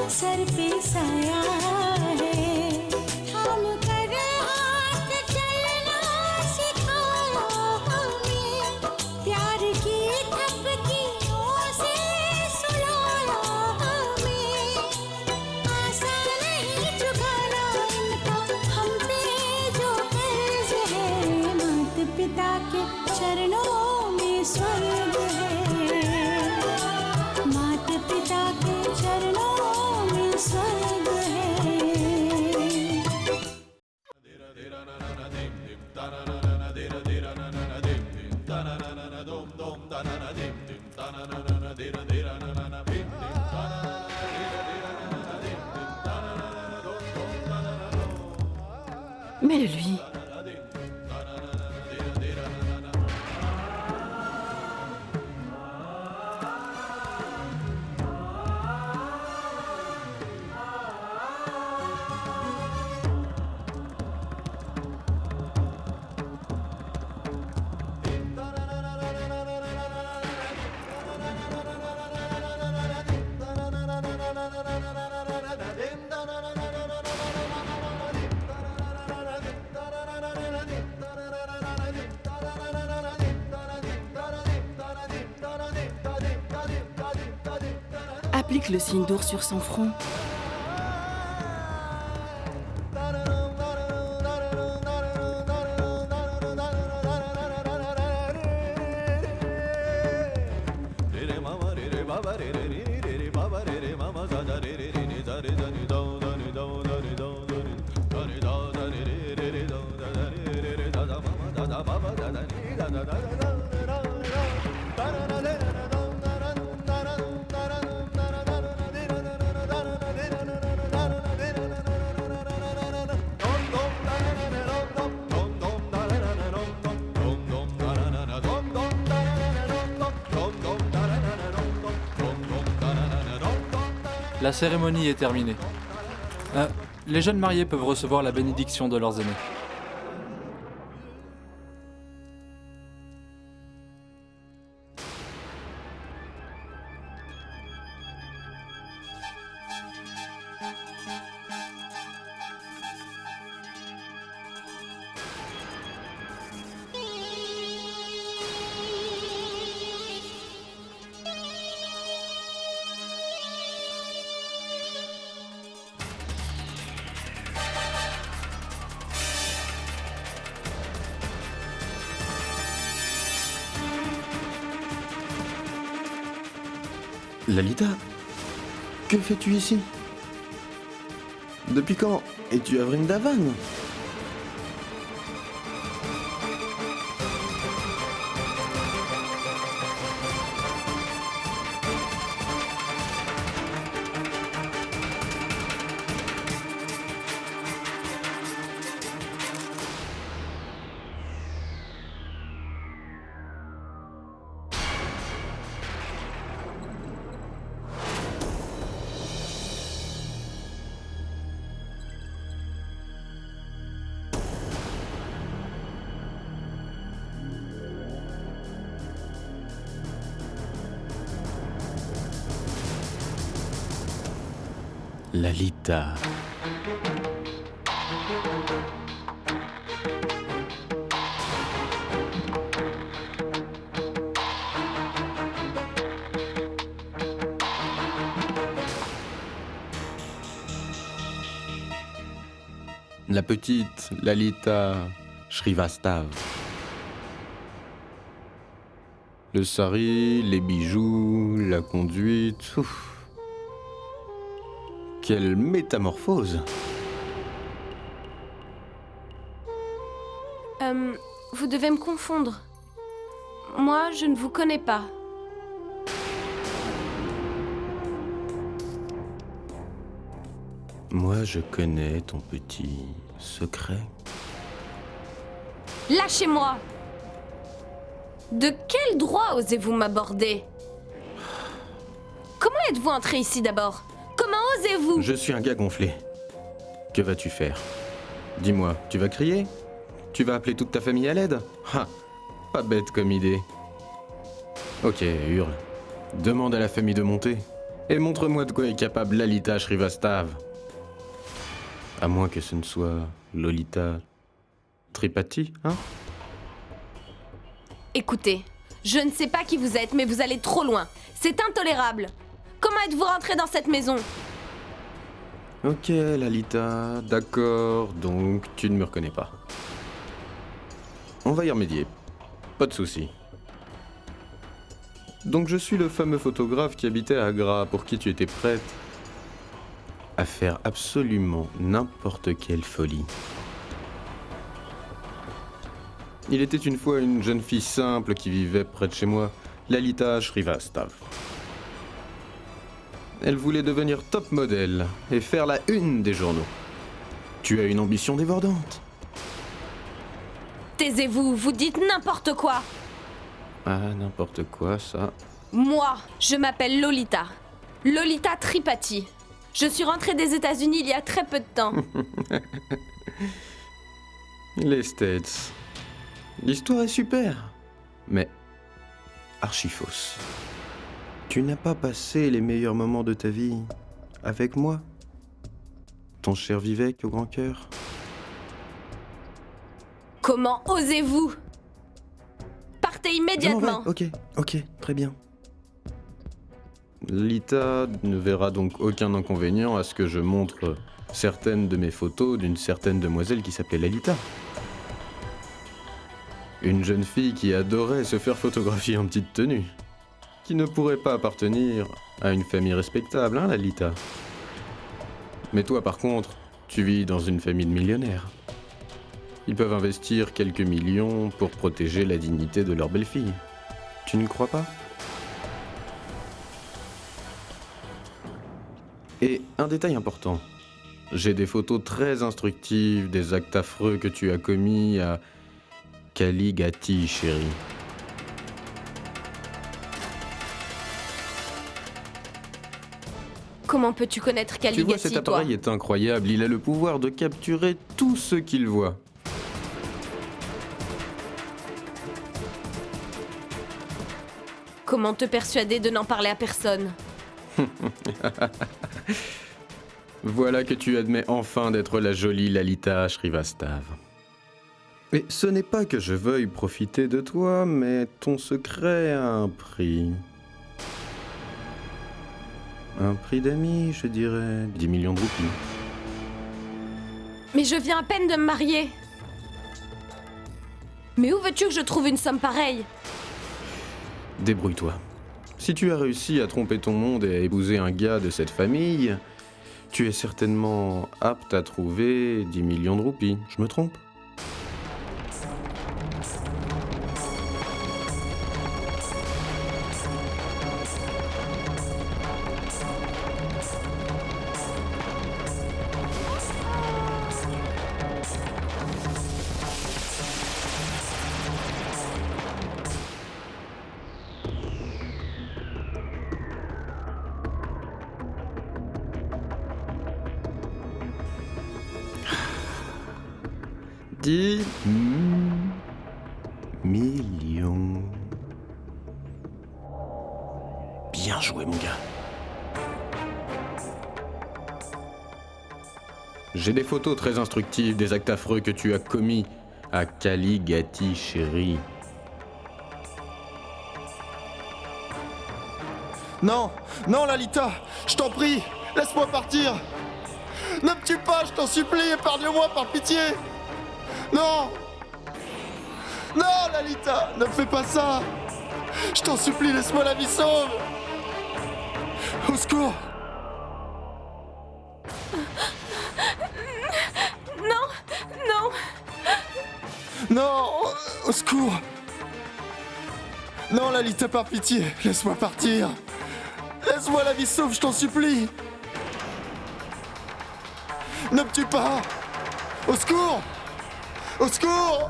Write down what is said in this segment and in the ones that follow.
सर पे साया है थाम कर हाथ चलना सिखाया हमें प्यार की थपकियों से सुलाया हमें आसान नहीं चुकाना इनका हम पे जो कर्ज है माता पिता के चरणों में स्वर्ग है माता पिता के चरणों में स्वर्ग है Mais lui... Applique le signe d'ours sur son front. La cérémonie est terminée. Les jeunes mariés peuvent recevoir la bénédiction de leurs aînés. Lalita, que fais-tu ici? Depuis quand es-tu à Vrindavan? Lalita. La petite Lalita Shrivastava. Le sari, les bijoux, la conduite... Ouf. Quelle métamorphose! Vous devez me confondre. Moi, je ne vous connais pas. Moi, je connais ton petit secret. Lâchez-moi! De quel droit osez-vous m'aborder? Comment êtes-vous entré ici d'abord? Comment osez-vous? Je suis un gars gonflé. Que vas-tu faire? Dis-moi, tu vas crier? Tu vas appeler toute ta famille à l'aide? Ah, pas bête comme idée. Ok, hurle. Demande à la famille de monter. Et montre-moi de quoi est capable Lalita Srivastav. À moins que ce ne soit Lolita Tripathi, hein? Écoutez, je ne sais pas qui vous êtes, mais vous allez trop loin. C'est intolérable. Comment êtes-vous rentré dans cette maison? Ok, Lalita, d'accord, donc tu ne me reconnais pas. On va y remédier. Pas de souci. Donc je suis le fameux photographe qui habitait à Agra, pour qui tu étais prête à faire absolument n'importe quelle folie. Il était une fois une jeune fille simple qui vivait près de chez moi, Lalita Srivastav. Elle voulait devenir top modèle et faire la une des journaux. Tu as une ambition débordante. Taisez-vous, vous dites n'importe quoi. Ah, n'importe quoi, ça. Moi, je m'appelle Lolita. Lolita Tripathi. Je suis rentrée des États-Unis il y a très peu de temps. Les States. L'histoire est super, mais archi fausse. Tu n'as pas passé les meilleurs moments de ta vie avec moi, ton cher Vivek au grand cœur. Comment osez-vous? Partez immédiatement. Ok, très bien. Lita ne verra donc aucun inconvénient à ce que je montre certaines de mes photos d'une certaine demoiselle qui s'appelait Lalita. Une jeune fille qui adorait se faire photographier en petite tenue. Qui ne pourrait pas appartenir à une famille respectable, hein, Lalita? Mais toi, par contre, tu vis dans une famille de millionnaires. Ils peuvent investir quelques millions pour protéger la dignité de leur belle-fille. Tu ne crois pas? Et un détail important. J'ai des photos très instructives des actes affreux que tu as commis à Kaligati, chérie. Comment peux-tu connaître Tu vois, Kaligati, cet toi? appareil est incroyable. Il a le pouvoir de capturer tout ce qu'il voit. Comment te persuader de n'en parler à personne? Voilà que tu admets enfin d'être la jolie Lalita Srivastav. Et ce n'est pas que je veuille profiter de toi, mais ton secret a un prix. Un prix d'amis, je dirais. 10 millions de roupies. Mais je viens à peine de me marier. Mais où veux-tu que je trouve une somme pareille? Débrouille-toi. Si tu as réussi à tromper ton monde et à épouser un gars de cette famille, tu es certainement apte à trouver 10 millions de roupies. Je me trompe? Millions. Bien joué, mon gars. J'ai des photos très instructives des actes affreux que tu as commis à Kaligati, chérie. Non, non Lalita, je t'en prie, laisse-moi partir. Ne me tue pas, je t'en supplie, épargne-moi par pitié. Non. Non Lalita, ne me fais pas ça. Je t'en supplie, laisse-moi la vie sauve. Au secours. Non. Non, au secours. Non Lalita, par pitié, laisse-moi partir. Laisse-moi la vie sauve, je t'en supplie. Ne me tue pas. Au secours. Au secours.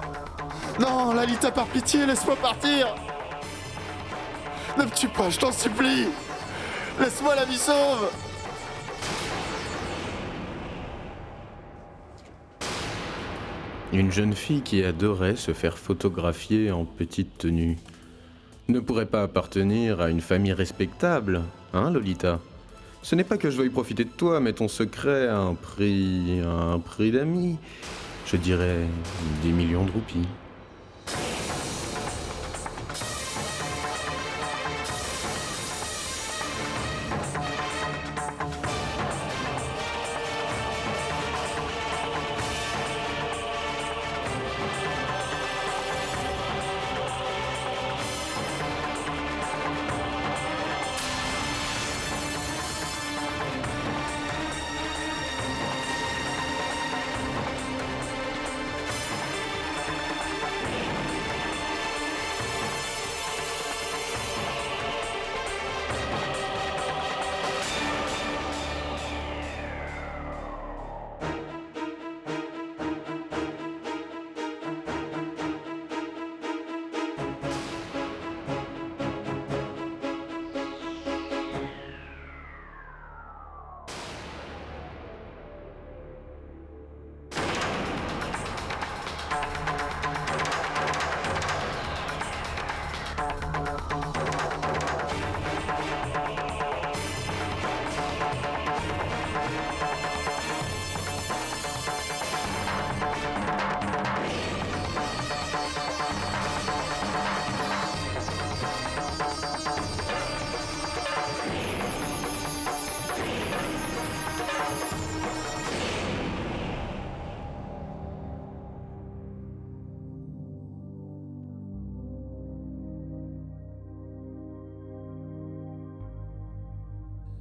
Non, Lalita, par pitié, laisse-moi partir. Ne me tue pas, je t'en supplie. Laisse-moi la vie sauve. Une jeune fille qui adorait se faire photographier en petite tenue ne pourrait pas appartenir à une famille respectable, hein, Lolita? Ce n'est pas que je veuille profiter de toi, mais ton secret a un prix d'ami. Je dirais 10 millions de roupies.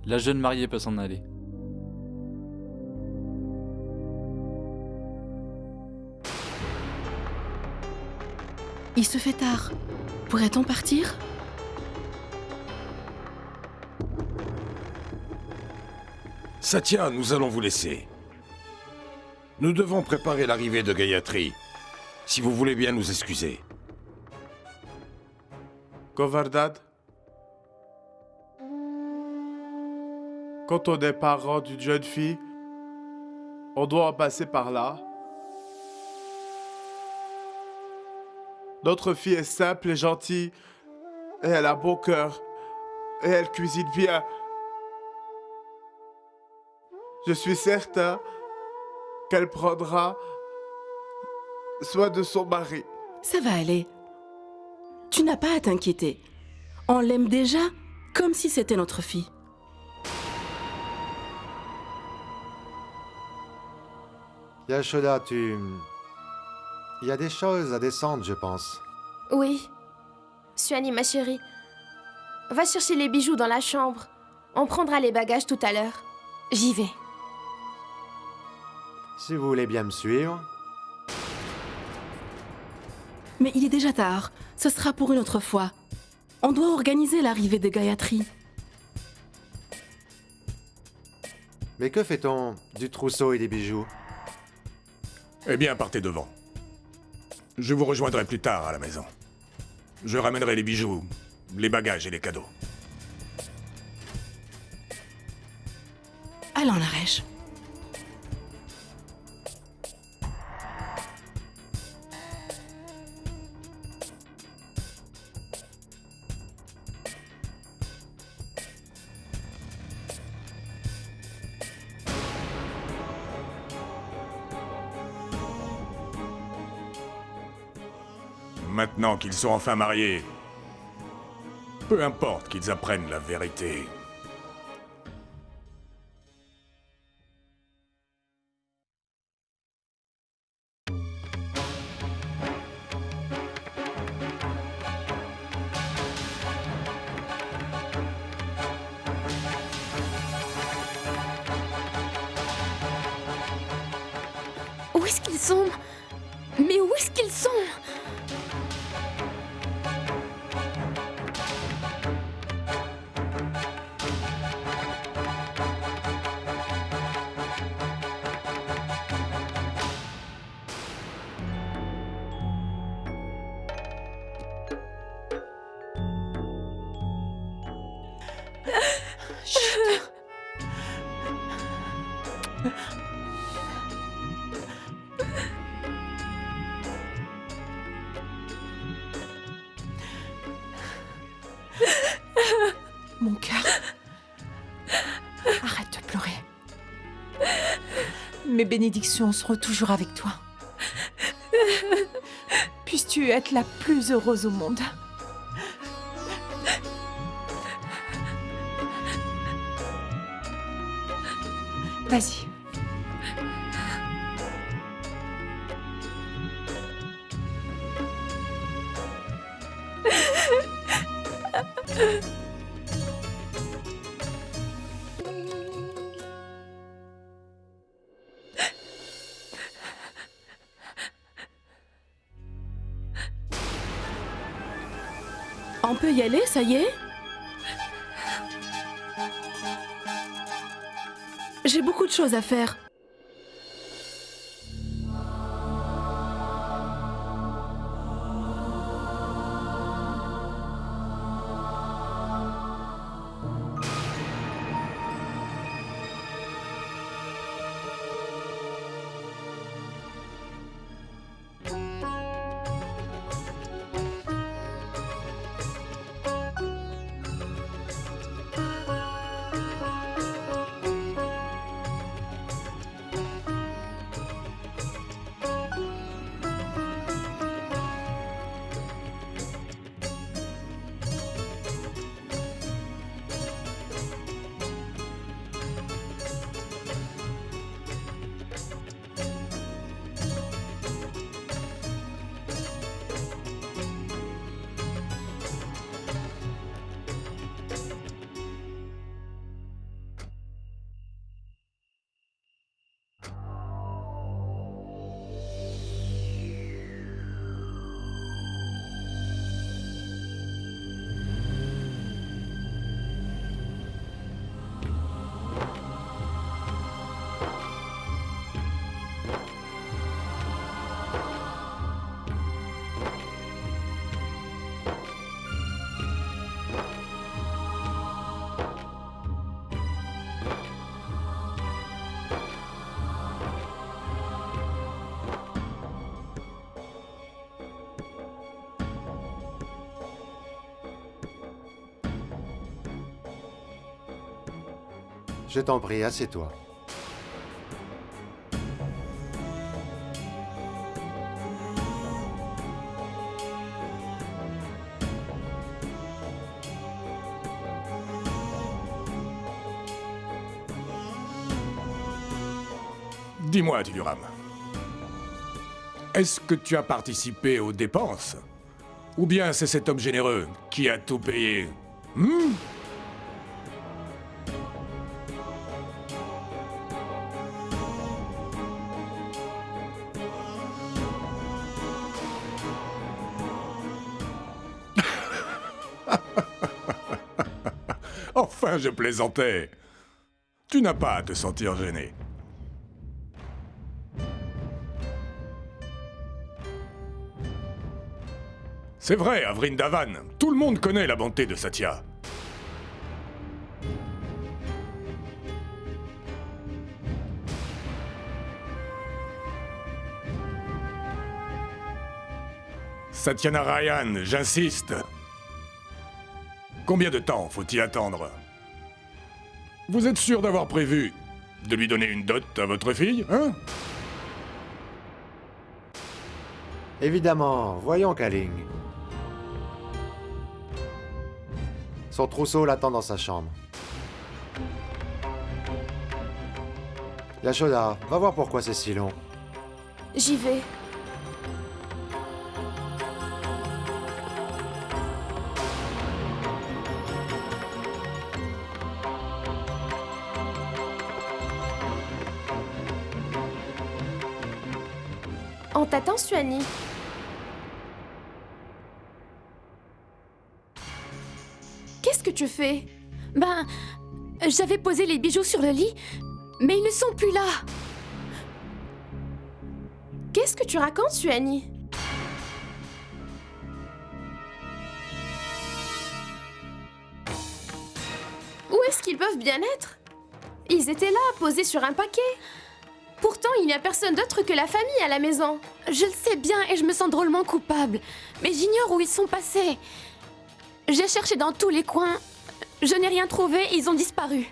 La jeune mariée peut s'en aller. Il se fait tard. Pourrait-on partir? Satya, nous allons vous laisser. Nous devons préparer l'arrivée de Gayatri. Si vous voulez bien nous excuser. Govardhan, quand on est parent d'une jeune fille, on doit en passer par là. Notre fille est simple et gentille, et elle a bon cœur, et elle cuisine bien. Je suis certain qu'elle prendra soin de son mari. Ça va aller. Tu n'as pas à t'inquiéter. On l'aime déjà comme si c'était notre fille. Yashoda, il y a des choses à descendre, je pense. Oui. Suani, ma chérie. Va chercher les bijoux dans la chambre. On prendra les bagages tout à l'heure. J'y vais. Si vous voulez bien me suivre. Mais il est déjà tard. Ce sera pour une autre fois. On doit organiser l'arrivée de Gayatri. Mais que fait-on du trousseau et des bijoux? Eh bien, partez devant. Je vous rejoindrai plus tard à la maison. Je ramènerai les bijoux, les bagages et les cadeaux. Allons, Naresh. Maintenant qu'ils sont enfin mariés, peu importe qu'ils apprennent la vérité. Où est-ce qu'ils sont? Mais où est-ce qu'ils sont? Mon cœur. Arrête de pleurer. Mes bénédictions seront toujours avec toi. Puisses-tu être la plus heureuse au monde. Vas-y. On peut y aller, ça y est? J'ai beaucoup de choses à faire. Je t'en prie, assieds-toi. Dis-moi, Tuluram. Est-ce que tu as participé aux dépenses? Ou bien c'est cet homme généreux qui a tout payé? Enfin, je plaisantais. Tu n'as pas à te sentir gêné. C'est vrai, à Vrindavan, tout le monde connaît la bonté de Satya. Satyanarayan, j'insiste. Combien de temps faut-il attendre? Vous êtes sûr d'avoir prévu de lui donner une dot à votre fille, hein? Évidemment, voyons Kaling. Son trousseau l'attend dans sa chambre. Yashoda, va voir pourquoi c'est si long. J'y vais. On t'attend, Suani. Qu'est-ce que tu fais? Ben, j'avais posé les bijoux sur le lit, mais ils ne sont plus là. Qu'est-ce que tu racontes, Suani? Où est-ce qu'ils peuvent bien être? Ils étaient là, posés sur un paquet. Pourtant, il n'y a personne d'autre que la famille à la maison. Je le sais bien et je me sens drôlement coupable, mais j'ignore où ils sont passés. J'ai cherché dans tous les coins, je n'ai rien trouvé, ils ont disparu.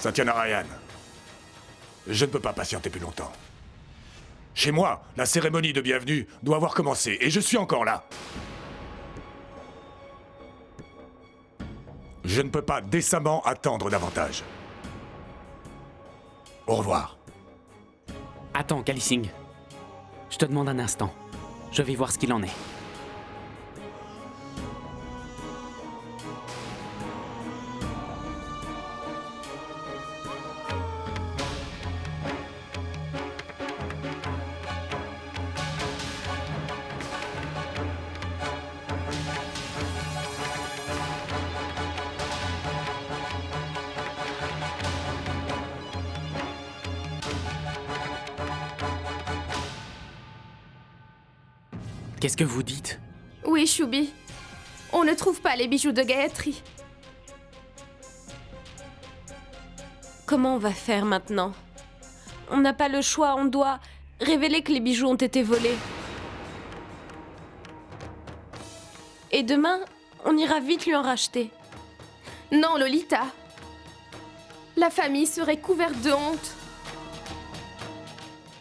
Satyanarayan, je ne peux pas patienter plus longtemps. Chez moi, la cérémonie de bienvenue doit avoir commencé, et je suis encore là. Je ne peux pas décemment attendre davantage. Au revoir. Attends, Kali Singh. Je te demande un instant. Je vais voir ce qu'il en est. Qu'est-ce que vous dites? Oui, Choubi. On ne trouve pas les bijoux de Gayatri. Comment on va faire maintenant? On n'a pas le choix, on doit révéler que les bijoux ont été volés. Et demain, on ira vite lui en racheter. Non, Lolita. La famille serait couverte de honte.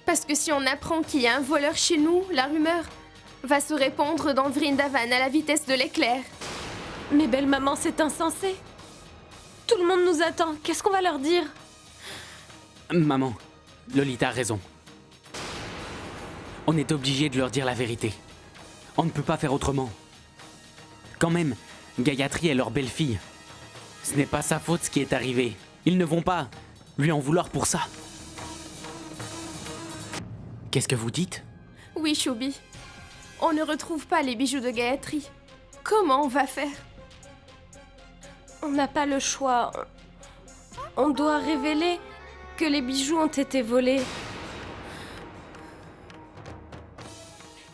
Parce que si on apprend qu'il y a un voleur chez nous, la rumeur va se répandre dans Vrindavan à la vitesse de l'éclair. Mais belle maman, c'est insensé. Tout le monde nous attend. Qu'est-ce qu'on va leur dire? Maman, Lolita a raison. On est obligé de leur dire la vérité. On ne peut pas faire autrement. Quand même, Gayatri est leur belle-fille. Ce n'est pas sa faute ce qui est arrivé. Ils ne vont pas lui en vouloir pour ça. Qu'est-ce que vous dites? Oui, Choubi. On ne retrouve pas les bijoux de Gayatri. Comment on va faire? On n'a pas le choix. On doit révéler que les bijoux ont été volés.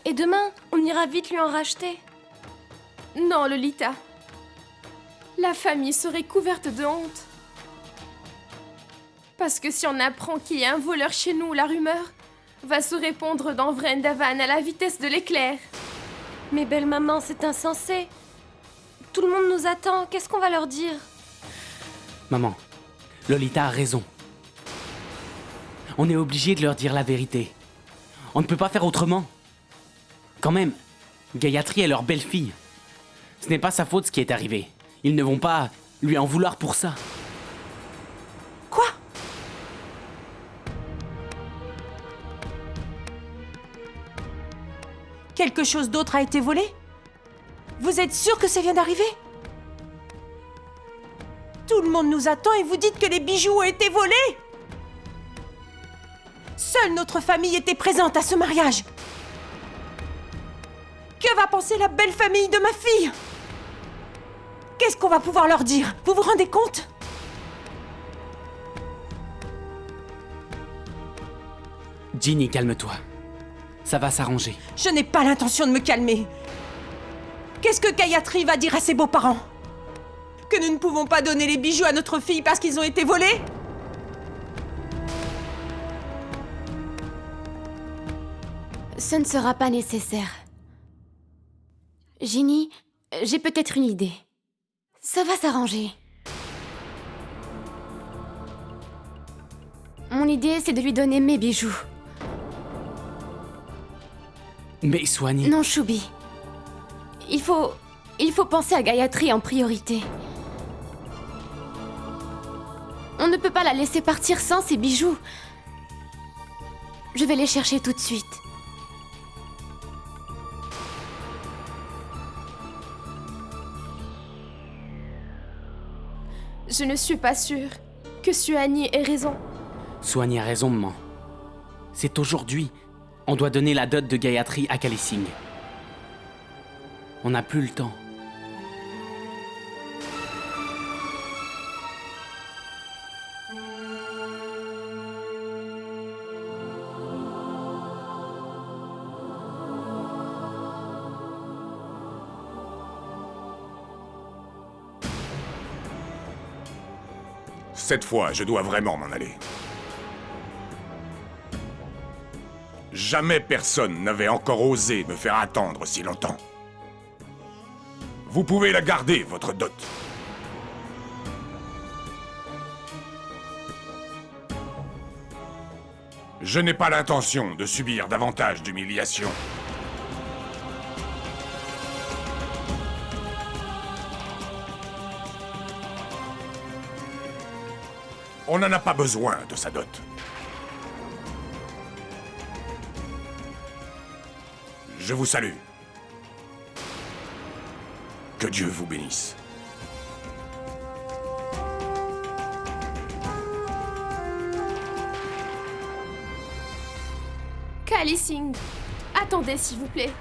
Et demain, on ira vite lui en racheter. Non, Lolita. La famille serait couverte de honte. Parce que si on apprend qu'il y a un voleur chez nous, la rumeur va se répandre dans Vrindavan à la vitesse de l'éclair. Mais belle maman, c'est insensé. Tout le monde nous attend. Qu'est-ce qu'on va leur dire? Maman, Lolita a raison. On est obligé de leur dire la vérité. On ne peut pas faire autrement. Quand même, Gayatri est leur belle-fille. Ce n'est pas sa faute ce qui est arrivé. Ils ne vont pas lui en vouloir pour ça. Quoi? Quelque chose d'autre a été volé? Vous êtes sûr que ça vient d'arriver? Tout le monde nous attend et vous dites que les bijoux ont été volés? Seule notre famille était présente à ce mariage. Que va penser la belle famille de ma fille? Qu'est-ce qu'on va pouvoir leur dire? Vous vous rendez compte? Ginny, calme-toi. Ça va s'arranger. Je n'ai pas l'intention de me calmer. Qu'est-ce que Gayatri va dire à ses beaux-parents? Que nous ne pouvons pas donner les bijoux à notre fille parce qu'ils ont été volés? Ce ne sera pas nécessaire. Ginny, j'ai peut-être une idée. Ça va s'arranger. Mon idée, c'est de lui donner mes bijoux. Mais Swanee... Non, Choubi. Il faut penser à Gayatri en priorité. On ne peut pas la laisser partir sans ses bijoux. Je vais les chercher tout de suite. Je ne suis pas sûre que Suhani ait raison. Swanee a raison, maman. C'est aujourd'hui. On doit donner la dot de Gayatri à Kali Singh. On n'a plus le temps. Cette fois, je dois vraiment m'en aller. Jamais personne n'avait encore osé me faire attendre si longtemps. Vous pouvez la garder, votre dot. Je n'ai pas l'intention de subir davantage d'humiliation. On n'en a pas besoin de sa dot. Je vous salue. Que Dieu vous bénisse. Kali Singh, attendez s'il vous plaît.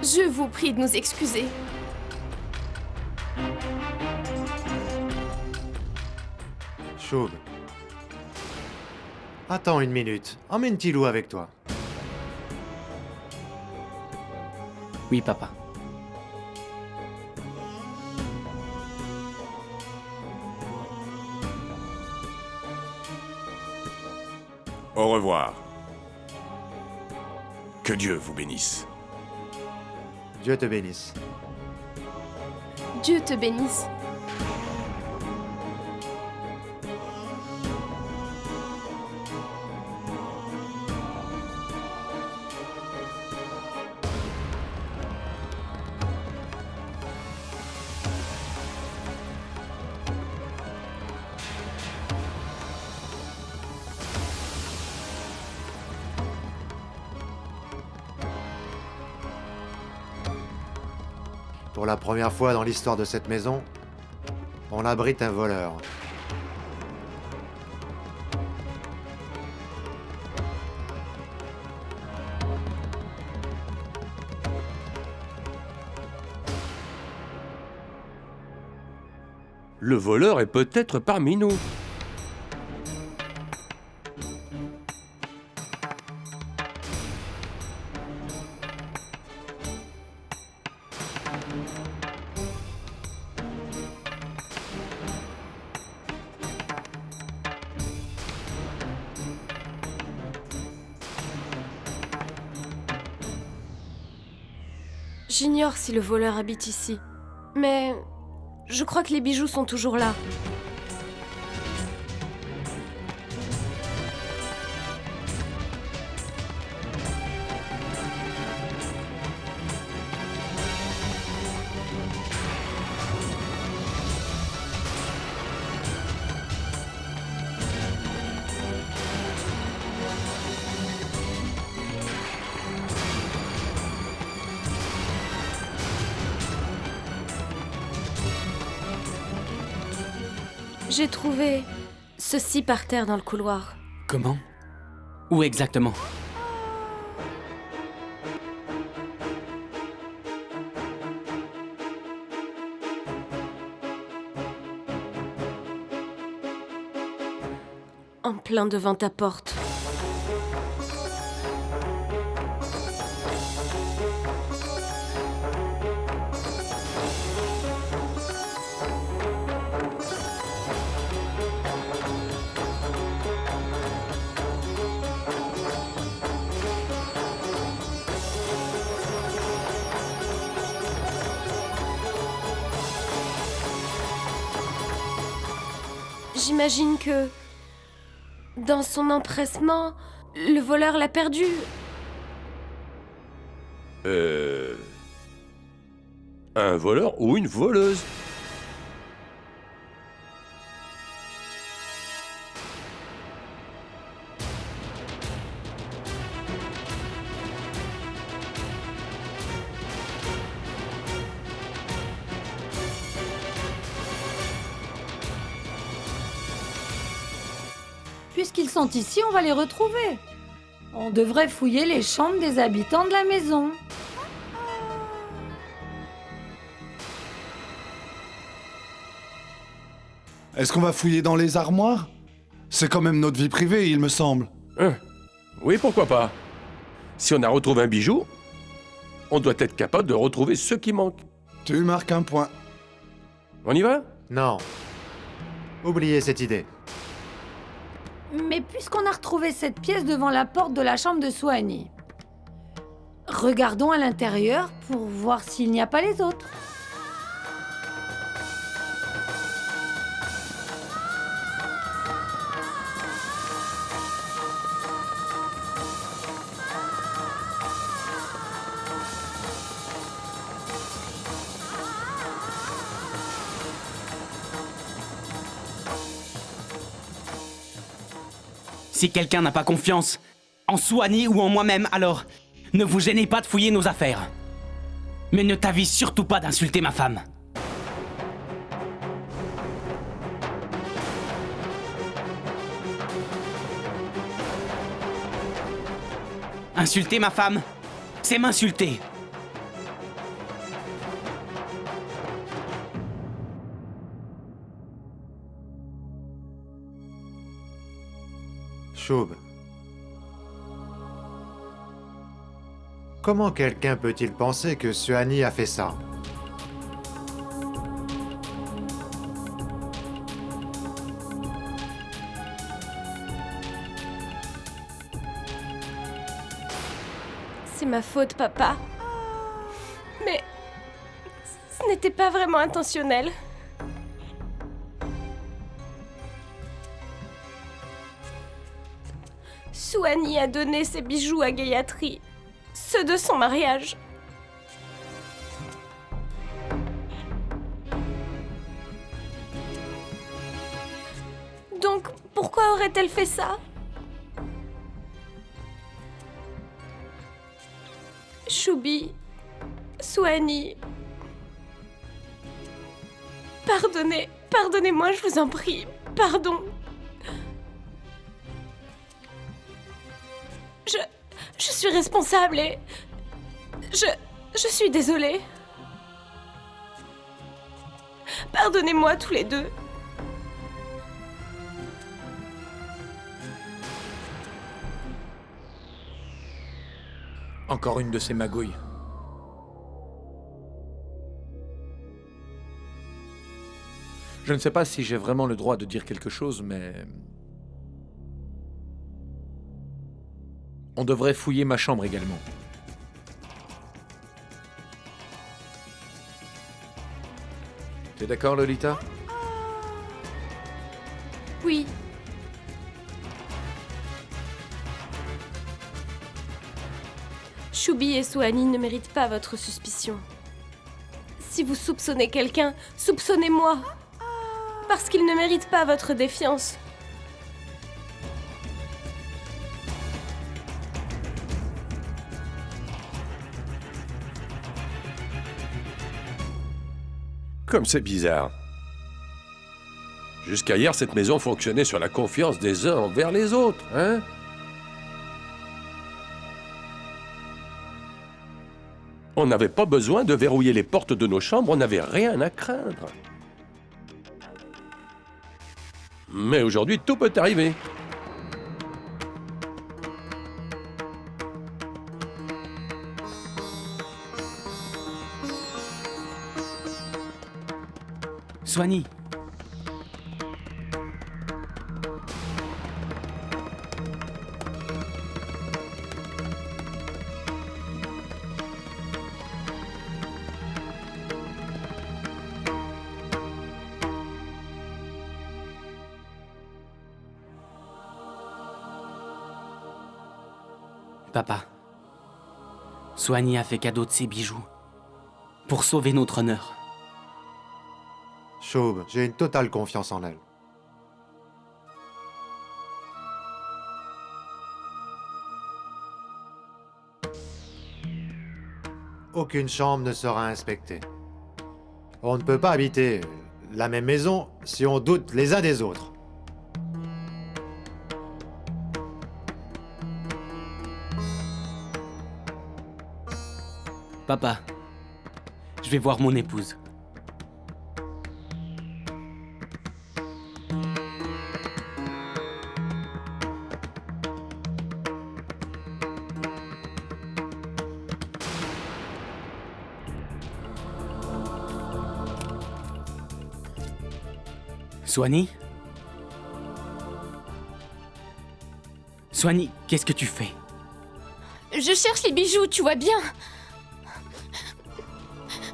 Je vous prie de nous excuser. Shub. Attends une minute. Emmène Tilou avec toi. Oui, papa. Au revoir. Que Dieu vous bénisse. Dieu te bénisse. Dieu te bénisse. Pour la première fois dans l'histoire de cette maison, on abrite un voleur. Le voleur est peut-être parmi nous. J'ignore si le voleur habite ici, mais je crois que les bijoux sont toujours là. J'ai trouvé ceci par terre dans le couloir. Comment? Où exactement? En plein devant ta porte. J'imagine que, dans son empressement, le voleur l'a perdu. Un voleur ou une voleuse? Puisqu'ils sont ici, on va les retrouver. On devrait fouiller les chambres des habitants de la maison. Est-ce qu'on va fouiller dans les armoires? C'est quand même notre vie privée, il me semble. Oui, pourquoi pas. Si on a retrouvé un bijou, on doit être capable de retrouver ce qui manque. Tu marques un point. On y va? Non. Oubliez cette idée. Mais puisqu'on a retrouvé cette pièce devant la porte de la chambre de Soigny, Regardons à l'intérieur pour voir s'il n'y a pas les autres. Si quelqu'un n'a pas confiance en Suani ou en moi-même, alors ne vous gênez pas de fouiller nos affaires. Mais ne t'avise surtout pas d'insulter ma femme. Insulter ma femme, c'est m'insulter. Shub. Comment quelqu'un peut-il penser que Suani a fait ça? C'est ma faute, papa. Mais ce n'était pas vraiment intentionnel. Suani a donné ses bijoux à Gayatri, ceux de son mariage. Donc, pourquoi aurait-elle fait ça? Shubi, Suani, pardonnez-moi, je vous en prie, pardon. Je suis responsable et... Je suis désolée. Pardonnez-moi tous les deux. Encore une de ces magouilles. Je ne sais pas si j'ai vraiment le droit de dire quelque chose, mais... on devrait fouiller ma chambre également. T'es d'accord, Lolita? Oui. Shubi et Suani ne méritent pas votre suspicion. Si vous soupçonnez quelqu'un, soupçonnez-moi. Parce qu'ils ne méritent pas votre défiance. Comme c'est bizarre. Jusqu'à hier, cette maison fonctionnait sur la confiance des uns envers les autres, hein? On n'avait pas besoin de verrouiller les portes de nos chambres, on n'avait rien à craindre. Mais aujourd'hui, tout peut arriver. Suani. Papa, Suani a fait cadeau de ses bijoux pour sauver notre honneur. Shub, j'ai une totale confiance en elle. Aucune chambre ne sera inspectée. On ne peut pas habiter la même maison si on doute les uns des autres. Papa, je vais voir mon épouse. Suani? Suani, qu'est-ce que tu fais? Je cherche les bijoux, tu vois bien.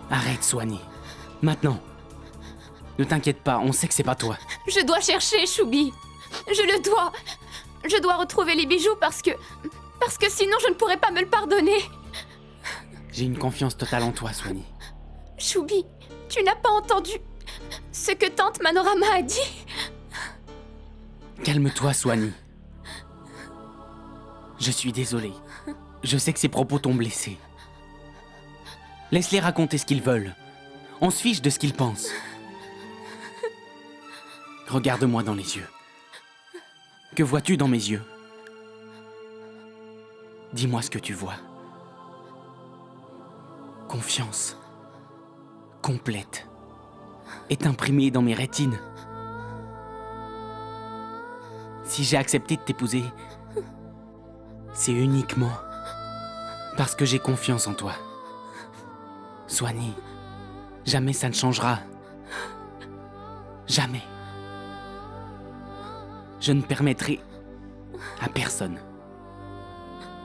Arrête, Swanee. Maintenant. Ne t'inquiète pas, on sait que c'est pas toi. Je dois chercher, Choubi. Je le dois. Je dois retrouver les bijoux parce que sinon je ne pourrais pas me le pardonner. J'ai une confiance totale en toi, Swanee. Choubi, tu n'as pas entendu ce que tante Manorama a dit? Calme-toi, Swanee. Je suis désolé. Je sais que ces propos t'ont blessé. Laisse-les raconter ce qu'ils veulent. On se fiche de ce qu'ils pensent. Regarde-moi dans les yeux. Que vois-tu dans mes yeux? Dis-moi ce que tu vois. Confiance. Complète. Est imprimée dans mes rétines. Si j'ai accepté de t'épouser, c'est uniquement parce que j'ai confiance en toi. Swanee, jamais ça ne changera. Jamais. Je ne permettrai à personne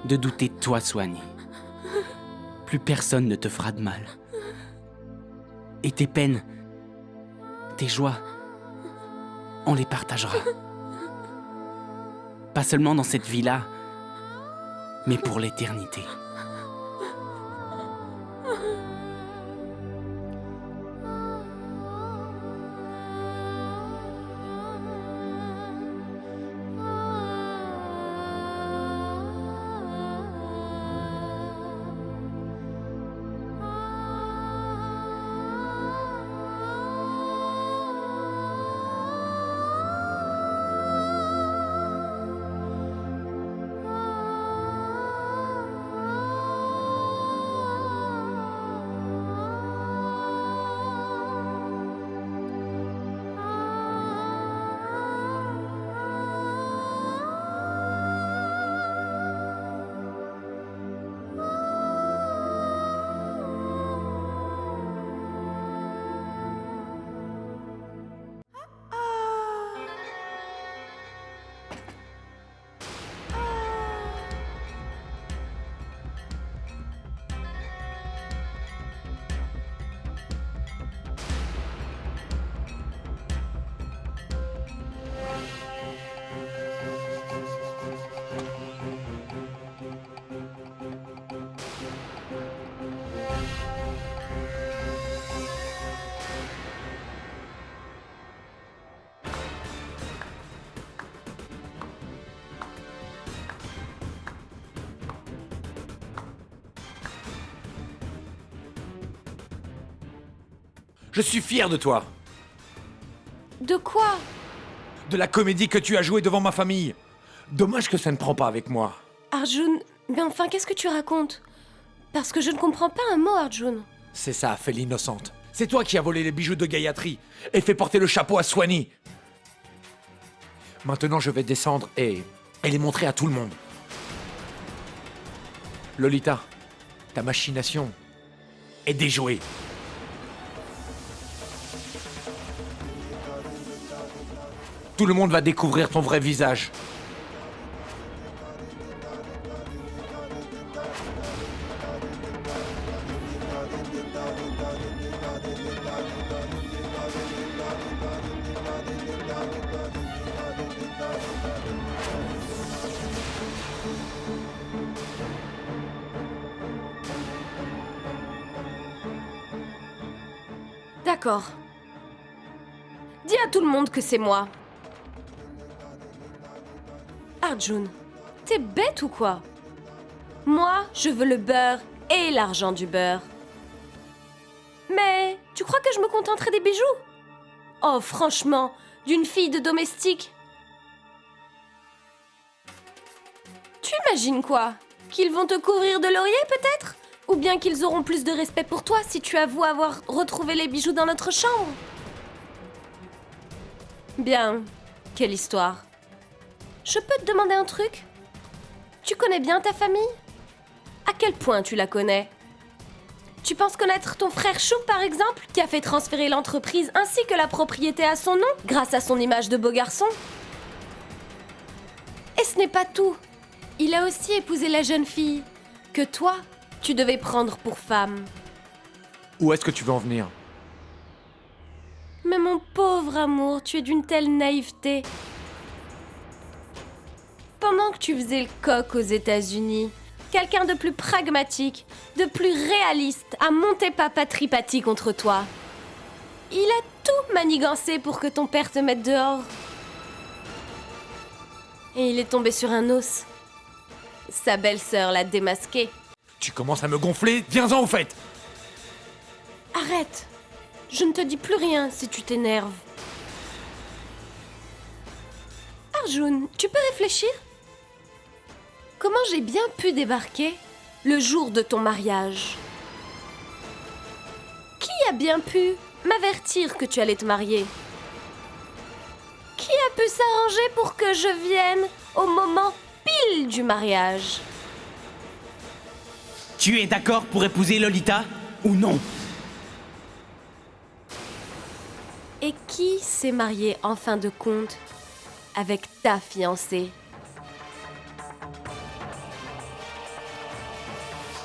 de douter de toi, Swanee. Plus personne ne te fera de mal. Et tes peines, tes joies, on les partagera. Pas seulement dans cette vie-là, mais pour l'éternité. Je suis fier de toi. De quoi? De la comédie que tu as jouée devant ma famille. Dommage que ça ne prend pas avec moi. Arjun, mais enfin, qu'est-ce que tu racontes? Parce que je ne comprends pas un mot, Arjun. C'est ça, fée l'innocente. C'est toi qui as volé les bijoux de Gayatri et fait porter le chapeau à Swanee. Maintenant, je vais descendre et les montrer à tout le monde. Lolita, ta machination est déjouée. Tout le monde va découvrir ton vrai visage. D'accord. Dis à tout le monde que c'est moi. Arjun, t'es bête ou quoi? Moi, je veux le beurre et l'argent du beurre. Mais tu crois que je me contenterai des bijoux? Oh, franchement, d'une fille de domestique. Tu imagines quoi? Qu'ils vont te couvrir de laurier peut-être? Ou bien qu'ils auront plus de respect pour toi si tu avoues avoir retrouvé les bijoux dans notre chambre? Bien, quelle histoire. Je peux te demander un truc? Tu connais bien ta famille? À quel point tu la connais? Tu penses connaître ton frère Chou, par exemple, qui a fait transférer l'entreprise ainsi que la propriété à son nom, grâce à son image de beau garçon? Et ce n'est pas tout. Il a aussi épousé la jeune fille, que toi, tu devais prendre pour femme. Où est-ce que tu veux en venir? Mais mon pauvre amour, tu es d'une telle naïveté. Pendant que tu faisais le coq aux États-Unis, quelqu'un de plus pragmatique, de plus réaliste a monté papa Tripati contre toi. Il a tout manigancé pour que ton père te mette dehors. Et il est tombé sur un os. Sa belle-sœur l'a démasqué. Tu commences à me gonfler, viens-en au fait! Arrête! Je ne te dis plus rien si tu t'énerves. Arjun, tu peux réfléchir? Comment j'ai bien pu débarquer le jour de ton mariage? Qui a bien pu m'avertir que tu allais te marier? Qui a pu s'arranger pour que je vienne au moment pile du mariage? Tu es d'accord pour épouser Lolita ou non? Et qui s'est marié en fin de compte avec ta fiancée?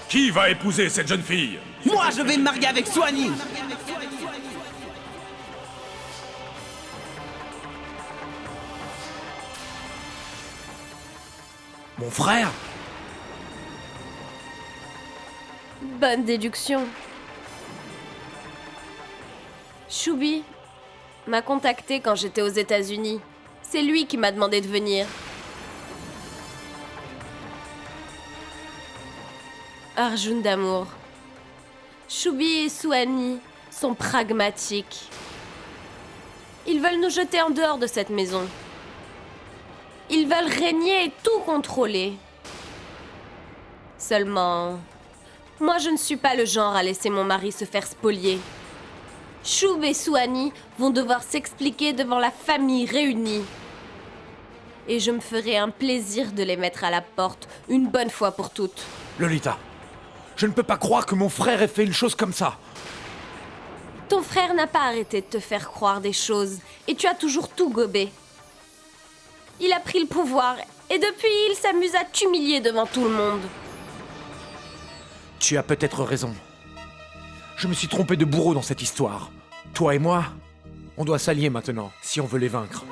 Qui va épouser cette jeune fille? Moi, je vais me marier avec Swanee! Mon frère? Bonne déduction. Choubi m'a contacté quand j'étais aux États-Unis. C'est lui qui m'a demandé de venir. Arjun d'amour. Choubi et Swanee sont pragmatiques. Ils veulent nous jeter en dehors de cette maison. Ils veulent régner et tout contrôler. Seulement, moi je ne suis pas le genre à laisser mon mari se faire spolier. Choub et Swanee vont devoir s'expliquer devant la famille réunie. Et je me ferai un plaisir de les mettre à la porte une bonne fois pour toutes. Lolita, je ne peux pas croire que mon frère ait fait une chose comme ça. Ton frère n'a pas arrêté de te faire croire des choses et tu as toujours tout gobé. Il a pris le pouvoir et depuis il s'amuse à t'humilier devant tout le monde. Tu as peut-être raison. Je me suis trompé de bourreau dans cette histoire. Toi et moi, on doit s'allier maintenant si on veut les vaincre.